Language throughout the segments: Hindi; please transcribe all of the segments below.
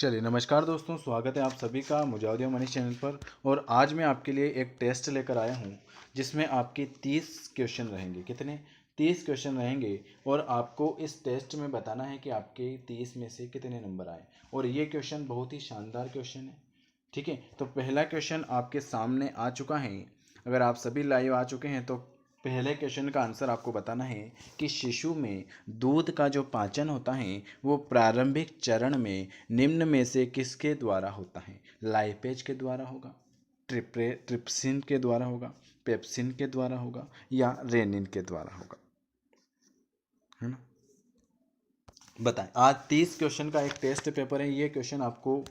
चलिए नमस्कार दोस्तों, स्वागत है आप सभी का मुजाहिद मनीष चैनल पर। और आज मैं आपके लिए एक टेस्ट लेकर आया हूं जिसमें आपके 30 क्वेश्चन रहेंगे। कितने? 30 क्वेश्चन रहेंगे और आपको इस टेस्ट में बताना है कि आपके 30 में से कितने नंबर आए। और ये क्वेश्चन बहुत ही शानदार क्वेश्चन है, ठीक है। तो पहला क्वेश्चन आपके सामने आ चुका है। अगर आप सभी लाइव आ चुके हैं तो पहले क्वेश्चन का आंसर आपको बताना है कि शिशु में दूध का जो पाचन होता है वो प्रारंभिक चरण में निम्न में से किसके द्वारा होता है? लाइपेज के द्वारा होगा, ट्रिप्सिन के द्वारा होगा, पेप्सिन के द्वारा होगा या रेनिन के द्वारा होगा, है ना। बताएं। आज 30 क्वेश्चन का एक टेस्ट पेपर है। ये क्वेश्चन आपको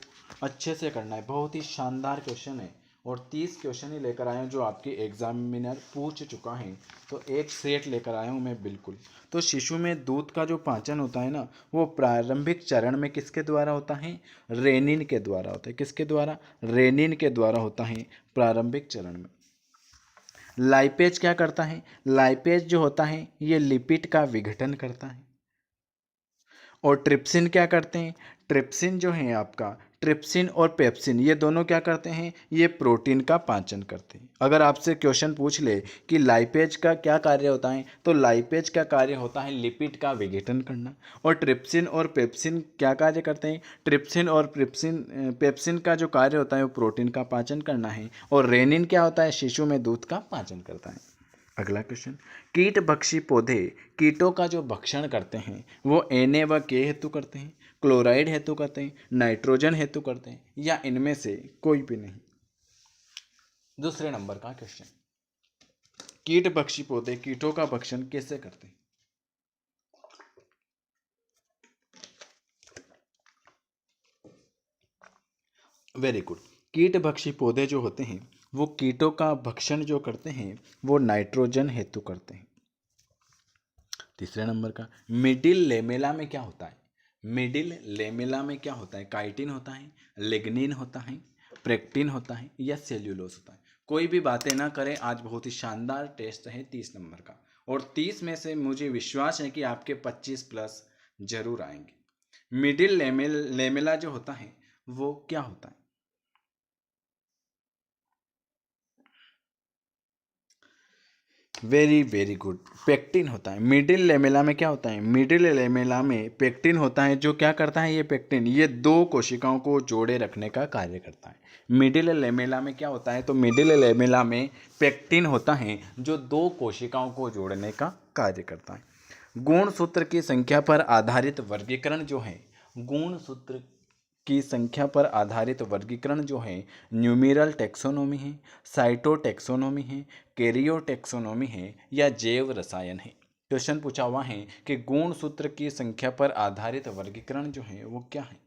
अच्छे से करना है, बहुत ही शानदार क्वेश्चन है। और 30 क्वेश्चन ही लेकर आया हूँ जो आपके एग्जामिनर पूछ चुका है, तो एक सेट लेकर आया हूँ मैं बिल्कुल। तो शिशु में दूध का जो पाचन होता है ना, वो प्रारंभिक चरण में किसके द्वारा होता है? रेनिन के द्वारा होता है। किसके द्वारा? रेनिन के द्वारा होता है प्रारंभिक चरण में। लाइपेज क्या करता है? लाइपेज जो होता है ये लिपिड का विघटन करता है। और ट्रिप्सिन क्या करते हैं? ट्रिप्सिन जो है आपका, ट्रिप्सिन और पेप्सिन, ये दोनों क्या करते हैं? ये प्रोटीन का पाचन करते हैं। अगर आपसे क्वेश्चन पूछ ले कि लाइपेज का क्या कार्य होता है, तो लाइपेज का कार्य होता है लिपिड का विघटन करना। और ट्रिप्सिन और पेप्सिन क्या कार्य करते हैं? ट्रिप्सिन और पेप्सिन का जो कार्य होता है वो प्रोटीन का पाचन करना है। और रेनिन क्या होता है? शिशु में दूध का पाचन करता है। अगला क्वेश्चन, कीट भक्षी पौधे कीटों का जो भक्षण करते हैं वो Na व K हेतु करते हैं, क्लोराइड हेतु करते हैं, नाइट्रोजन हेतु करते हैं, या इनमें से कोई भी नहीं। दूसरे नंबर का क्वेश्चन, कीट भक्षी पौधे कीटों का भक्षण कैसे करते हैं? Very good. कीट भक्षी पौधे जो होते हैं वो कीटों का भक्षण जो करते हैं वो नाइट्रोजन हेतु करते हैं। तीसरे नंबर का, मिडिल लेमेला में क्या होता है? मिडिल लेमेला में क्या होता है? काइटिन होता है, लिग्निन होता है, प्रेक्टिन होता है या सेल्यूलोज होता है? कोई भी बातें ना करें, आज बहुत ही शानदार टेस्ट है 30 नंबर का। और 30 में से मुझे विश्वास है कि आपके 25 प्लस जरूर आएंगे। मिडिल लेमेला जो होता है वो क्या होता है? वेरी वेरी गुड, पेक्टिन होता है। मिडिल लेमेला में क्या होता है? मिडिल लेमेला में पेक्टिन होता है। जो क्या करता है ये पेक्टिन? ये दो कोशिकाओं को जोड़े रखने का कार्य करता है। मिडिल लेमेला में क्या होता है? तो मिडिल लेमेला में पेक्टिन होता है जो दो कोशिकाओं को जोड़ने का कार्य करता है। गुणसूत्र की संख्या पर आधारित वर्गीकरण जो है, गुणसूत्र की संख्या पर आधारित वर्गीकरण जो है, न्यूमेरल टेक्सोनोमी है, साइटो टेक्सोनोमी है, कैरियो टेक्सोनोमी है या जैव रसायन है? क्वेश्चन पूछा हुआ है कि गुणसूत्र की संख्या पर आधारित वर्गीकरण जो है वो क्या है?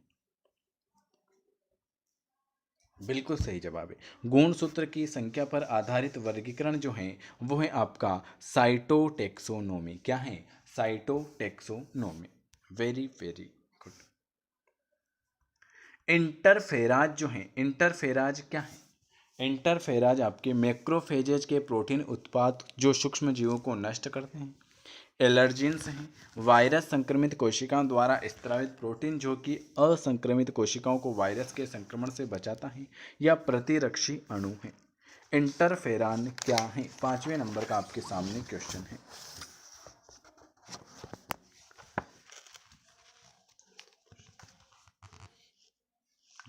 बिल्कुल सही जवाब है। गुणसूत्र की संख्या पर आधारित वर्गीकरण जो है वो है आपका साइटोटेक्सोनोमी। क्या है? साइटोटेक्सोनोमी। Very very good. इंटरफेराज जो है, इंटरफेराज क्या है? इंटरफेराज आपके मैक्रोफेजेज के प्रोटीन उत्पाद जो सूक्ष्म जीवों को नष्ट करते हैं। एलर्जिन्स हैं, वायरस संक्रमित कोशिकाओं द्वारा स्त्रावित प्रोटीन जो कि असंक्रमित कोशिकाओं को वायरस के संक्रमण से बचाता है, या प्रतिरक्षी अणु है। इंटरफेरान क्या है? 5वें नंबर का आपके सामने क्वेश्चन है।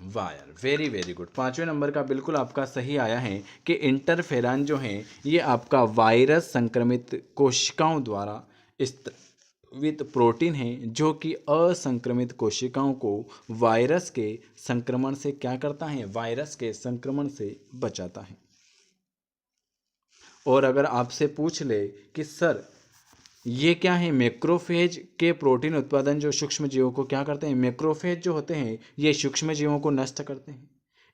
वाह यार, वेरी वेरी गुड। 5वें नंबर का बिल्कुल आपका सही आया है कि इंटरफेरान जो है ये आपका वायरस संक्रमित कोशिकाओं द्वारा स्त्रावित प्रोटीन है जो कि असंक्रमित कोशिकाओं को वायरस के संक्रमण से क्या करता है? वायरस के संक्रमण से बचाता है। और अगर आपसे पूछ ले कि सर ये क्या है? मैक्रोफेज के प्रोटीन उत्पादन जो सूक्ष्म जीवों को क्या करते हैं? मैक्रोफेज जो होते हैं ये सूक्ष्म जीवों को नष्ट करते हैं।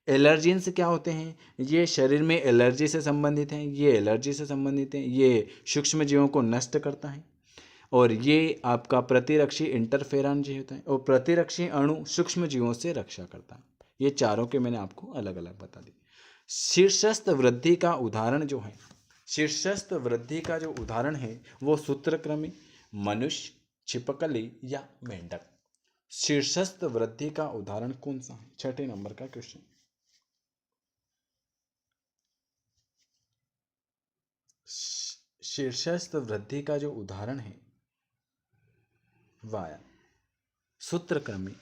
एलर्जीन्स क्या होते हैं? ये शरीर में एलर्जी से संबंधित हैं, ये एलर्जी से संबंधित हैं, ये सूक्ष्म जीवों को नष्ट करता है। और ये आपका प्रतिरक्षी इंटरफेरॉन जो होता है, और प्रतिरक्षी अणु सूक्ष्म जीवों से रक्षा करता है। ये चारों के मैंने आपको अलग अलग बता दी। शीर्षस्थ वृद्धि का उदाहरण जो है, शीर्षस्थ वृद्धि का जो उदाहरण है वो सूत्रकृमि, मनुष्य, छिपकली या मेंढक। शीर्षस्थ वृद्धि का उदाहरण कौन सा है? 6 नंबर का क्वेश्चन। शीर्षस्थ वृद्धि का जो उदाहरण है वाया सूत्रक्रमी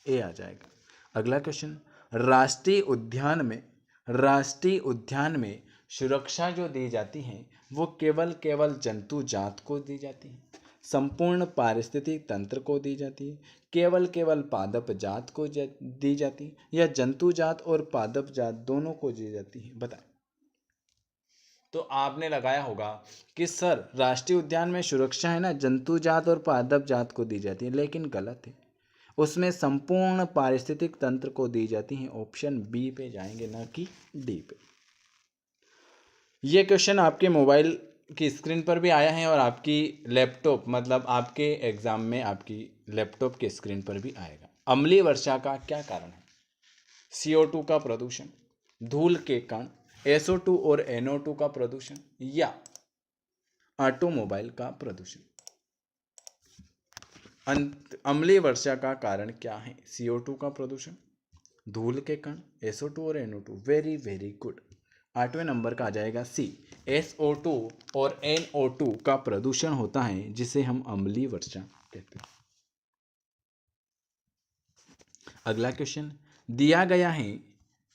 ए आ जाएगा। अगला क्वेश्चन, राष्ट्रीय उद्यान में सुरक्षा जो दी जाती है वो केवल जंतु जात को दी जाती है, संपूर्ण पारिस्थितिक तंत्र को दी जाती है, केवल पादप जात को दी जाती है, या जंतु जात और पादप जात दोनों को दी जाती है? बताएं। तो आपने लगाया होगा कि सर राष्ट्रीय उद्यान में सुरक्षा है ना जंतु जात और पादप जात को दी जाती है, लेकिन गलत है। उसमें संपूर्ण पारिस्थितिक तंत्र को दी जाती है। ऑप्शन बी पे जाएंगे, ना कि डी पे। ये क्वेश्चन आपके मोबाइल की स्क्रीन पर भी आया है और आपकी लैपटॉप मतलब आपके एग्जाम में आपकी लैपटॉप के स्क्रीन पर भी आएगा। अम्लीय वर्षा का क्या कारण है? CO2 का प्रदूषण, धूल के कण, SO2 और NO2 का प्रदूषण, या ऑटोमोबाइल का प्रदूषण। अम्लीय वर्षा का कारण क्या है? CO2 का प्रदूषण, धूल के कण, SO2 और NO2। Very very good. 8वें नंबर का आ जाएगा सी, SO2 और NO2 का प्रदूषण होता है जिसे हम अम्लीय वर्षा कहते हैं। अगला क्वेश्चन दिया गया है,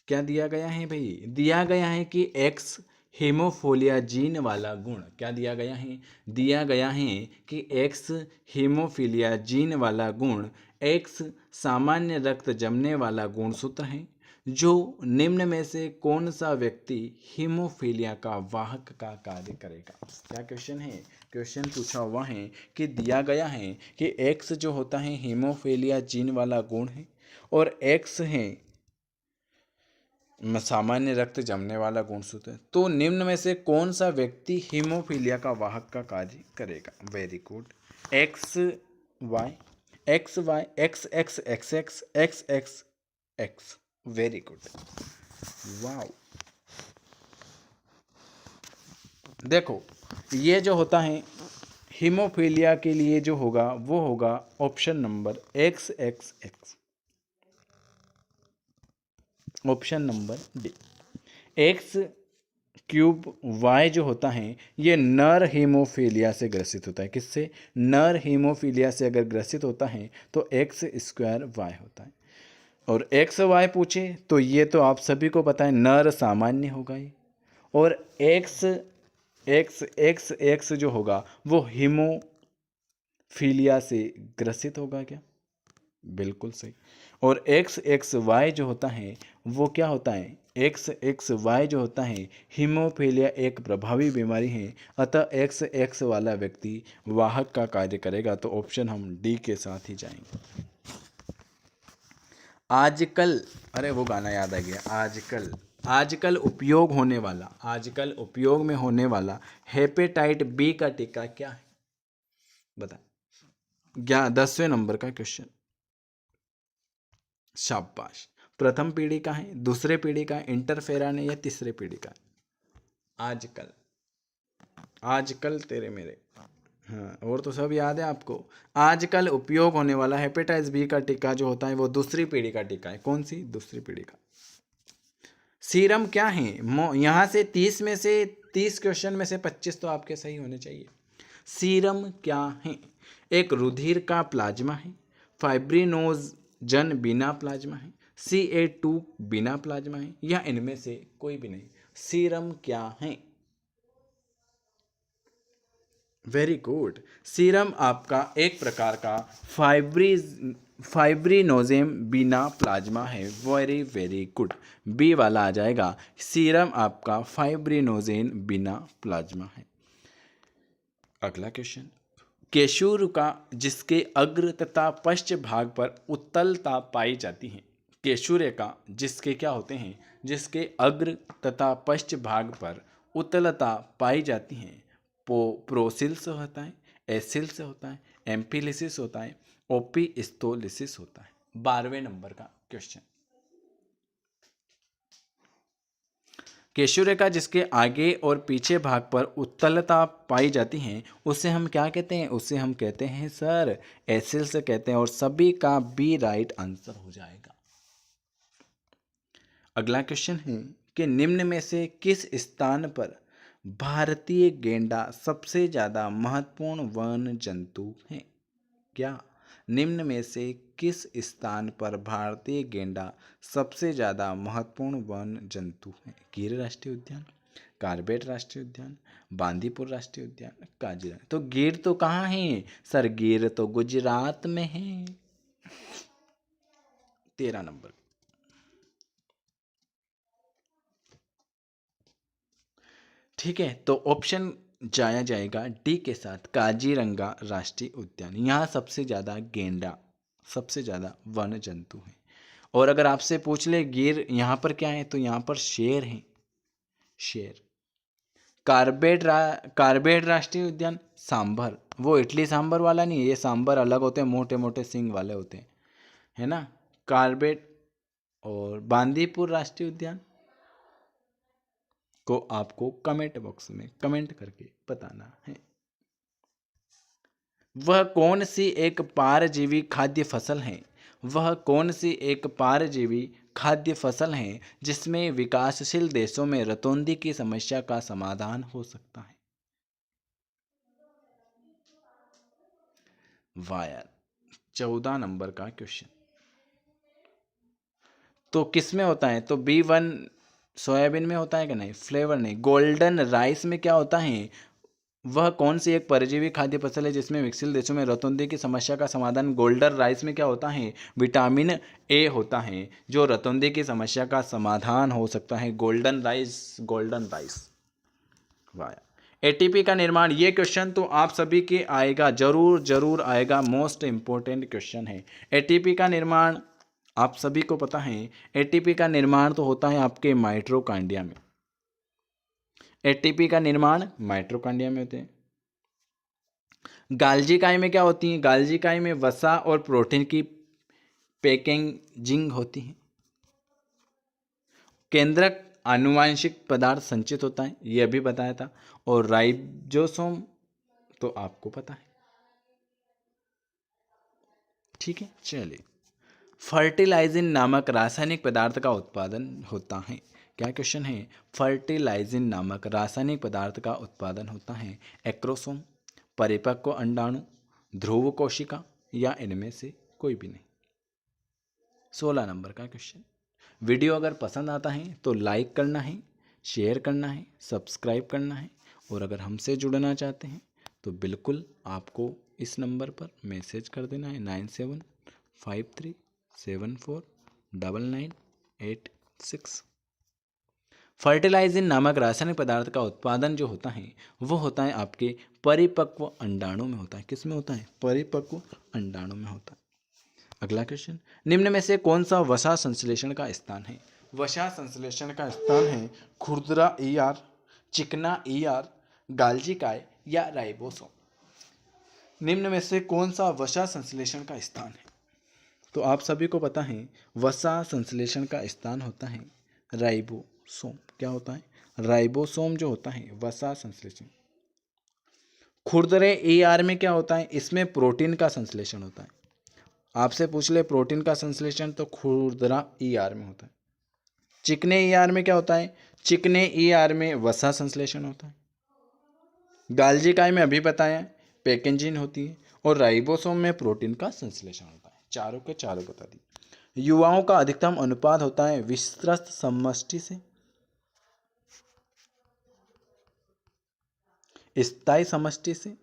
क्या दिया गया है भाई? दिया गया है कि एक्स हीमोफिलिया जीन वाला गुण, क्या दिया गया है? दिया गया है कि एक्स हीमोफिलिया जीन वाला गुण एक्स सामान्य रक्त जमने वाला गुणसूत्र है। जो निम्न में से कौन सा व्यक्ति हीमोफिलिया का वाहक का कार्य करेगा? क्या क्वेश्चन है? क्वेश्चन पूछा हुआ है कि दिया गया है कि एक्स जो होता है हीमोफिलिया जीन वाला गुण है और एक्स है सामान्य रक्त जमने वाला गुणसूत्र है। तो निम्न में से कौन सा व्यक्ति हीमोफिलिया का वाहक का कार्य करेगा? Very good. X Y X Y X X X X X X X. Very good. Wow. देखो ये जो होता है हीमोफिलिया के लिए जो होगा वो होगा option number X X X, option number D. X cube Y जो होता है ये नर हीमोफिलिया से ग्रसित होता है। किससे? नर हीमोफिलिया से अगर ग्रसित होता है तो एक्स स्क्वायर वाई होता है। और एक्स वाई पूछे तो ये तो आप सभी को पता है नर सामान्य होगा ये, और एक्स एक्स एक्स एक्स जो होगा वो हीमोफिलिया से ग्रसित होगा क्या? बिल्कुल सही। और एक्स एक्स वाई जो होता है वो क्या होता है? एक्स एक्स वाई जो होता है हीमोफिलिया एक प्रभावी बीमारी है, अतः एक्स एक्स वाला व्यक्ति वाहक का कार्य करेगा। तो ऑप्शन हम डी के साथ ही जाएंगे। आजकल, अरे वो गाना याद आ गया, आजकल उपयोग में होने वाला हेपेटाइट बी का टीका क्या है? बता। 10वें नंबर का क्वेश्चन। शाबाश। प्रथम पीढ़ी का है, दूसरे पीढ़ी का, इंटरफेरॉन है, या तीसरे पीढ़ी का? आजकल तेरे मेरे, हाँ और तो सब याद है आपको। आजकल उपयोग होने वाला हेपेटाइटिस बी का टीका जो होता है वो दूसरी पीढ़ी का टीका है। कौन सी? दूसरी पीढ़ी का। सीरम क्या है? यहाँ से 30 क्वेश्चन में से 25 तो आपके सही होने चाहिए। सीरम क्या है? एक रुधिर का प्लाज्मा है, फाइब्रिनोजन बिना प्लाज्मा है, Ca2 बिना प्लाज्मा है, या इनमें से कोई भी नहीं। सीरम क्या है? Very good. सीरम आपका एक प्रकार का फाइब्रिनोजेम बिना प्लाज्मा है। Very very good. बी वाला आ जाएगा। सीरम आपका फाइब्रिनोजेन बिना प्लाज्मा है। अगला क्वेश्चन। केशुर का जिसके अग्र तथा पश्च भाग पर उत्तलता पाई जाती है। केशुरे का जिसके क्या होते हैं? जिसके अग्र तथा पश्च भाग पर उत्तलता पाई जाती है। प्रोसिल्स होता है, एसिल्स होता है, एम्फिलिसिस होता है, ओपिस्टोलिसिस होता है। 12वें नंबर का क्वेश्चन। केशु रेखा जिसके आगे और पीछे भाग पर उत्तलता पाई जाती है उसे हम क्या कहते हैं? उसे हम कहते हैं सर एसिल से कहते हैं, और सभी का बी राइट आंसर हो जाएगा। अगला क्वेश्चन है कि निम्न में से किस स्थान पर भारतीय गेंडा सबसे ज्यादा महत्वपूर्ण वन जंतु है? क्या निम्न में से किस स्थान पर भारतीय गेंडा सबसे ज्यादा महत्वपूर्ण वन जंतु है? गिर राष्ट्रीय उद्यान, कार्बेट राष्ट्रीय उद्यान, बांदीपुर राष्ट्रीय उद्यान, काजीरंगा। तो गिर तो कहाँ है सर? गिर तो गुजरात में है। 13 नंबर। ठीक है, तो ऑप्शन जाया जाएगा डी के साथ, काजीरंगा राष्ट्रीय उद्यान। यहाँ सबसे ज्यादा गेंडा, सबसे ज्यादा वन जंतु है। और अगर आपसे पूछ ले गिर यहाँ पर क्या है, तो यहाँ पर शेर है, शेर। कार्बेट राष्ट्रीय उद्यान सांभर, वो इडली सांभर वाला नहीं है, ये सांभर अलग होते हैं, मोटे मोटे सींग वाले होते हैं, है ना, कार्बेट। और बांदीपुर राष्ट्रीय उद्यान को आपको कमेंट बॉक्स में कमेंट करके बताना है। वह कौन सी एक पारजीवी खाद्य फसल है? वह कौन सी एक पारजीवी खाद्य फसल है जिसमें विकासशील देशों में रतौंधी की समस्या का समाधान हो सकता है? वायर। 14 नंबर का क्वेश्चन। तो किस में होता है? तो B1 सोयाबीन में होता है कि नहीं? फ्लेवर नहीं। गोल्डन राइस में क्या होता है? वह कौन सी एक परजीवी खाद्य फसल है जिसमें विकसित देशों में रतौंधी की समस्या का समाधान? गोल्डन राइस में क्या होता है? विटामिन ए होता है जो रतौंधी की समस्या का समाधान हो सकता है। Golden rice, golden rice. वाह। एटीपी का निर्माण, ये क्वेश्चन तो आप सभी के आएगा, जरूर जरूर आएगा, मोस्ट इंपॉर्टेंट क्वेश्चन है। एटीपी का निर्माण आप सभी को पता है, एटीपी का निर्माण तो होता है आपके माइटोकॉन्ड्रिया में। एटीपी का निर्माण माइटोकॉन्ड्रिया में होते हैं। गाल्जी काई में क्या होती है? गाल्जी काई में वसा और प्रोटीन की पैकेजिंग होती है। केंद्रक आनुवांशिक पदार्थ संचित होता है, ये अभी बताया था। और राइबोसोम तो आपको पता है। ठीक है, चलिए। फर्टिलाइजिन नामक रासायनिक पदार्थ का उत्पादन होता है। क्या क्वेश्चन है? फर्टिलाइजिन नामक रासायनिक पदार्थ का उत्पादन होता है। एक्रोसोम, परिपक्व अंडाणु, ध्रुव कोशिका, या इनमें से कोई भी नहीं। 16 नंबर का क्वेश्चन। वीडियो अगर पसंद आता है तो लाइक करना है, शेयर करना है, सब्सक्राइब करना है, और अगर हमसे जुड़ना चाहते हैं तो बिल्कुल आपको इस नंबर पर मैसेज कर देना है 9753749986। फर्टिलाइजिन नामक रासायनिक पदार्थ का उत्पादन जो होता है वो होता है आपके परिपक्व अंडाणु में होता है। किस में होता है? परिपक्व अंडाणु में होता है। अगला क्वेश्चन। निम्न में से कौन सा वसा संश्लेषण का स्थान है? वसा संश्लेषण का स्थान है खुरदरा ER, चिकना ER, गाल्जी काय, या राइबोसोम। निम्न में से कौन सा वसा संश्लेषण का स्थान है? तो आप सभी को पता है वसा संश्लेषण का स्थान होता है राइबोसोम। क्या होता है? राइबोसोम जो होता है वसा संश्लेषण। खुरदरे ER में क्या होता है? इसमें प्रोटीन का संश्लेषण होता है। आपसे पूछ ले प्रोटीन का संश्लेषण, तो खुरदरा ER में होता है। चिकने ER में क्या होता है? चिकने ER में वसा संश्लेषण होता है। गाल्जी काय में अभी बताया पैकेजिंग होती है, और राइबोसोम में प्रोटीन का संश्लेषण होता है। चारों के चारों बता दी। युवाओं का अधिकतम अनुपात होता है विस्तृत समष्टि से स्थायी समष्टि से,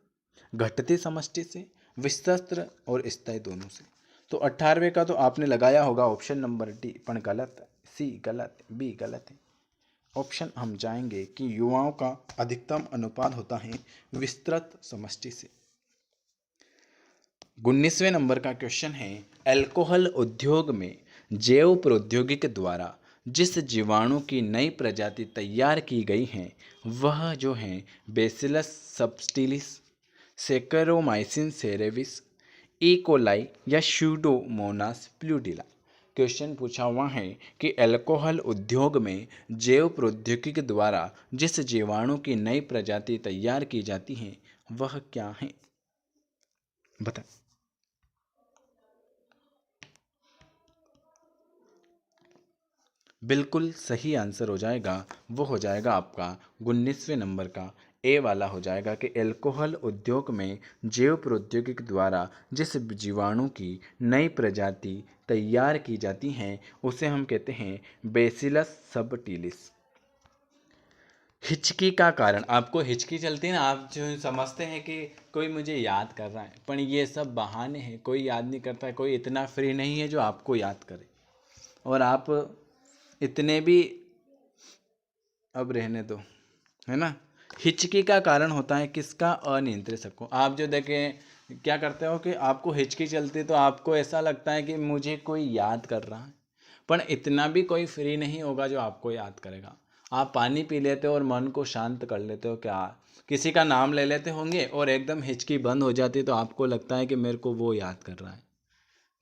घटती समष्टि से, विस्तृत और स्थायी दोनों से। तो 18वें का तो आपने लगाया होगा ऑप्शन नंबर डी, पर गलत, सी गलत, बी गलत है। ऑप्शन हम जाएंगे कि युवाओं का अधिकतम अनुपात होता है विस्तृत समष्टि से। 19वें नंबर का क्वेश्चन है, अल्कोहल उद्योग में जैव प्रौद्योगिकी द्वारा जिस जीवाणु की नई प्रजाति तैयार की गई है वह जो है बेसिलस सबटिलिस, सेकेरोमाइसिन सेरेविस, ई कोलाई, या स्यूडोमोनास प्लूटिला। क्वेश्चन पूछा हुआ है कि अल्कोहल उद्योग में जैव प्रौद्योगिकी द्वारा जिस जीवाणु की नई प्रजाति तैयार की जाती है वह क्या है? बता। बिल्कुल सही आंसर हो जाएगा, वो हो जाएगा आपका 19वें नंबर का ए वाला हो जाएगा कि अल्कोहल उद्योग में जैव प्रौद्योगिकी द्वारा जिस जीवाणु की नई प्रजाति तैयार की जाती हैं उसे हम कहते हैं बेसिलस सबटिलिस। हिचकी का कारण, आपको हिचकी चलती है ना, आप जो समझते हैं कि कोई मुझे याद कर रहा है, पर ये सब बहाने हैं, कोई याद नहीं करता है, कोई इतना फ्री नहीं है जो आपको याद करे, और आप इतने भी अब रहने दो, है ना। हिचकी का कारण होता है किसका? अनियंत्रित शक। आप जो देखें क्या करते हो कि आपको हिचकी चलती है तो आपको ऐसा लगता है कि मुझे कोई याद कर रहा है, पर इतना भी कोई फ्री नहीं होगा जो आपको याद करेगा। आप पानी पी लेते हो और मन को शांत कर लेते हो, क्या किसी का नाम ले लेते होंगे और एकदम हिचकी बंद हो जाती है तो आपको लगता है कि मेरे को वो याद कर रहा है।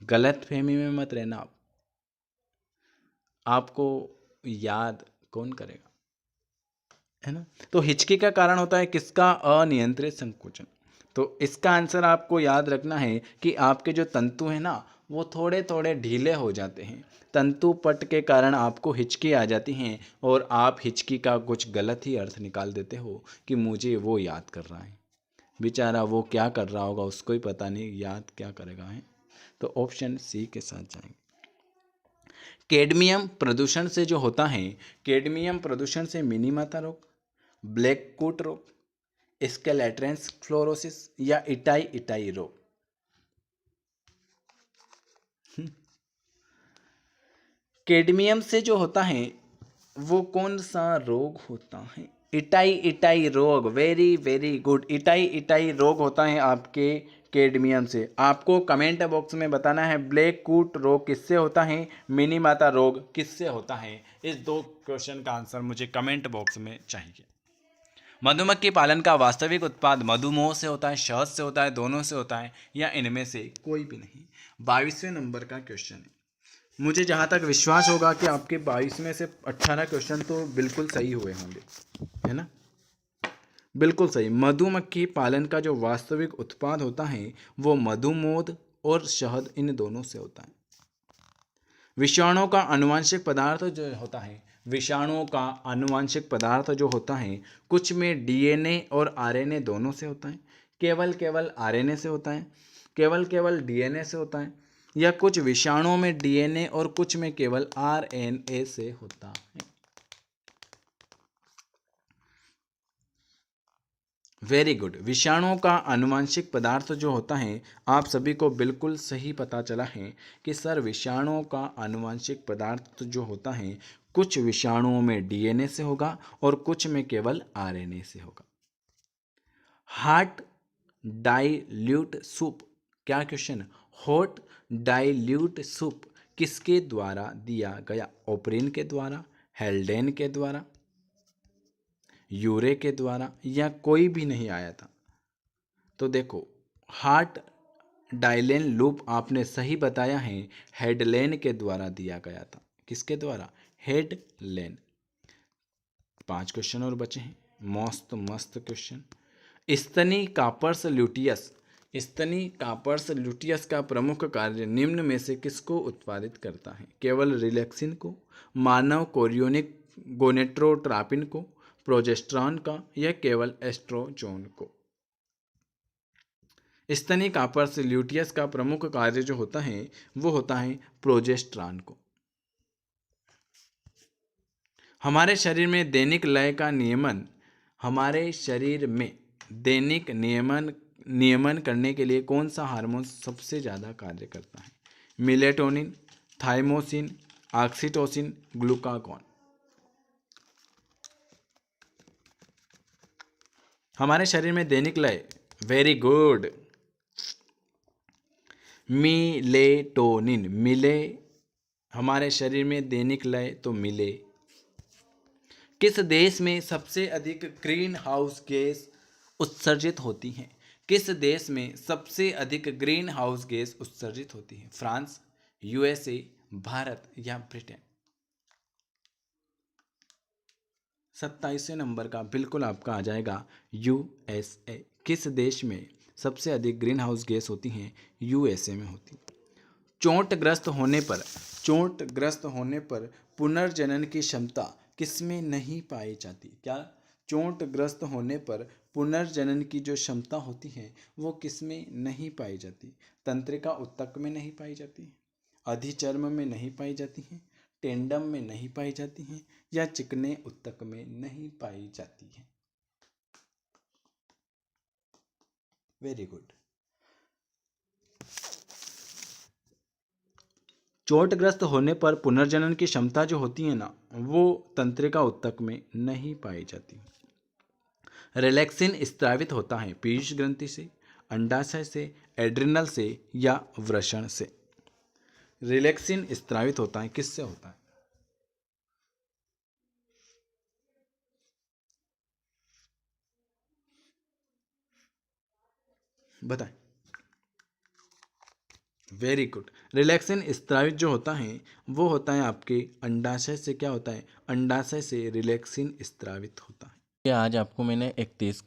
गलत फहमी में मत रहना आप, आपको याद कौन करेगा, है ना। तो हिचकी का कारण होता है किसका? अनियंत्रित संकोचन। तो इसका आंसर आपको याद रखना है कि आपके जो तंतु हैं ना वो थोड़े थोड़े ढीले हो जाते हैं, तंतु पट के कारण आपको हिचकी आ जाती हैं और आप हिचकी का कुछ गलत ही अर्थ निकाल देते हो कि मुझे वो याद कर रहा है। बेचारा वो क्या कर रहा होगा उसको ही पता नहीं, याद क्या करेगा है। तो ऑप्शन सी के साथ जाएंगे। कैडमियम प्रदूषण से जो होता है, कैडमियम प्रदूषण से मिनीमाता रोग, ब्लैक कूट रोग, स्केलेट्रेंस फ्लोरोसिस या इटाई इटाई रोग। कैडमियम से जो होता है वो कौन सा रोग होता है? इटाई इटाई रोग। Very very good, itai itai रोग होता है आपके कैडमियम से। आपको कमेंट बॉक्स में बताना है ब्लैक कूट रोग किससे होता है, मिनी माता रोग किससे होता है। इस दो क्वेश्चन का आंसर मुझे कमेंट बॉक्स में चाहिए। मधुमक्खी पालन का वास्तविक उत्पाद मधुमोह से होता है, शहद से होता है, दोनों से होता है, या इनमें से कोई भी नहीं? 22वें नंबर का क्वेश्चन है। मुझे जहाँ तक विश्वास होगा कि आपके 22 में से 18 क्वेश्चन तो बिल्कुल सही हुए होंगे, है ना। बिल्कुल सही। मधुमक्खी पालन का जो वास्तविक उत्पाद होता है वो मधुमोद और शहद इन दोनों से होता है। विषाणुओं का आनुवंशिक पदार्थ जो होता है, विषाणुओं का आनुवंशिक पदार्थ जो होता है कुछ में डीएनए और आरएनए दोनों से होता है, केवल केवल आरएनए से होता है, केवल केवल डीएनए से होता है, या कुछ विषाणुओं में डीएनए और कुछ में केवल आरएनए से होता है। Very good. विषाणुओं का आनुवंशिक पदार्थ जो होता है, आप सभी को बिल्कुल सही पता चला है कि सर विषाणुओं का आनुवंशिक पदार्थ जो होता है कुछ विषाणुओं में डीएनए से होगा और कुछ में केवल आरएनए से होगा। हॉट डाइल्यूट सूप, क्या क्वेश्चन? हॉट डाइल्यूट सूप किसके द्वारा दिया गया? ओपरिन के द्वारा, हेल्डेन के द्वारा, यूरे के द्वारा, या कोई भी नहीं आया था? तो देखो, हार्ट डायलेन लूप आपने सही बताया है, हेडलेन के द्वारा दिया गया था। किसके द्वारा? हेडलेन। 5 क्वेश्चन और बचे हैं, मस्त मस्त क्वेश्चन। स्तनी कार्पस ल्यूटियस, स्तनी कार्पस ल्यूटियस का प्रमुख कार्य निम्न में से किसको उत्पादित करता है? केवल रिलैक्सिन को, मानव कोरियोनिक गोनेट्रोट्रापिन को, प्रोजेस्ट्रॉन का, या केवल एस्ट्रोजोन को? स्तनी कार्पस ल्यूटियस का प्रमुख कार्य जो होता है वो होता है प्रोजेस्ट्रॉन को। हमारे शरीर में दैनिक लय का नियमन, हमारे शरीर में दैनिक नियमन करने के लिए कौन सा हार्मोन सबसे ज़्यादा कार्य करता है? Melatonin, thymosin, oxytocin, glucagon. हमारे शरीर में दैनिक लय, वेरी गुड, मिलेटोनिन। मिले, हमारे शरीर में दैनिक लय तो मिले। किस देश में सबसे अधिक ग्रीन हाउस गैस उत्सर्जित होती हैं? किस देश में सबसे अधिक ग्रीन हाउस गैस उत्सर्जित होती है? फ्रांस, यूएसए, भारत या ब्रिटेन? 27वें नंबर का बिल्कुल आपका आ जाएगा USA। किस देश में सबसे अधिक ग्रीन हाउस गैस होती हैं? USA में होती। चोटग्रस्त होने पर पुनर्जनन की क्षमता किसमें नहीं पाई जाती? क्या चोटग्रस्त होने पर पुनर्जनन की जो क्षमता होती है वो किसमें नहीं पाई जाती? तंत्रिका ऊतक में नहीं पाई जाती, अधिचर्म में नहीं पाई जाती हैं, टेंडम में नहीं पाई जाती हैं, या चिकने ऊतक में नहीं पाई जाती हैं? Very good. चोटग्रस्त होने पर पुनर्जनन की क्षमता जो होती है ना, वो तंत्रिका ऊतक में नहीं पाई जाती। रिलैक्सिन स्रावित होता है पीयूष ग्रंथि से, अंडाशय से, एड्रिनल से या वृषण से? रिलैक्सिन स्रावित होता है किससे होता है? बताएं। Very good. रिलैक्सिन स्रावित जो होता है वो होता है आपके अंडाशय से। क्या होता है? अंडाशय से रिलैक्सिन स्रावित होता है। ये आज आपको मैंने एक 30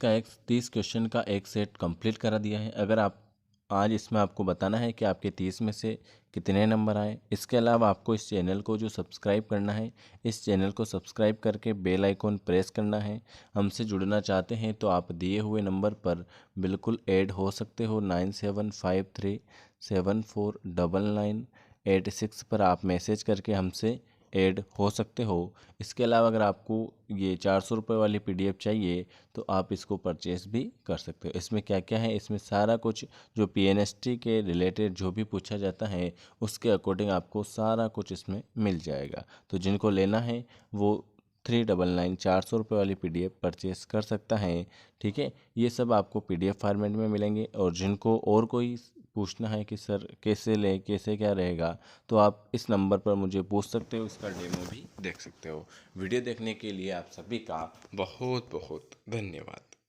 क्वेश्चन का एक सेट कंप्लीट करा दिया है। अगर आप आज इसमें आपको बताना है कि आपके 30 में से कितने नंबर आए। इसके अलावा आपको इस चैनल को जो सब्सक्राइब करना है, इस चैनल को सब्सक्राइब करके बेल आइकॉन प्रेस करना है। हमसे जुड़ना चाहते हैं तो आप दिए हुए नंबर पर बिल्कुल ऐड हो सकते हो। 9753749986 पर आप मैसेज करके हमसे ऐड हो सकते हो। इसके अलावा अगर आपको ये 400 रुपये वाली PDF चाहिए तो आप इसको परचेस भी कर सकते हो। इसमें क्या क्या है, इसमें सारा कुछ जो PNST के रिलेटेड जो भी पूछा जाता है उसके अकॉर्डिंग आपको सारा कुछ इसमें मिल जाएगा। तो जिनको लेना है वो 399 400 रुपये वाली PDF परचेस कर सकता है। ठीक है, ये सब आपको PDF फॉर्मेट में मिलेंगे। और जिनको और कोई पूछना है कि सर कैसे लें, कैसे क्या रहेगा, तो आप इस नंबर पर मुझे पूछ सकते हो, इसका डेमो भी देख सकते हो। वीडियो देखने के लिए आप सभी का बहुत बहुत धन्यवाद।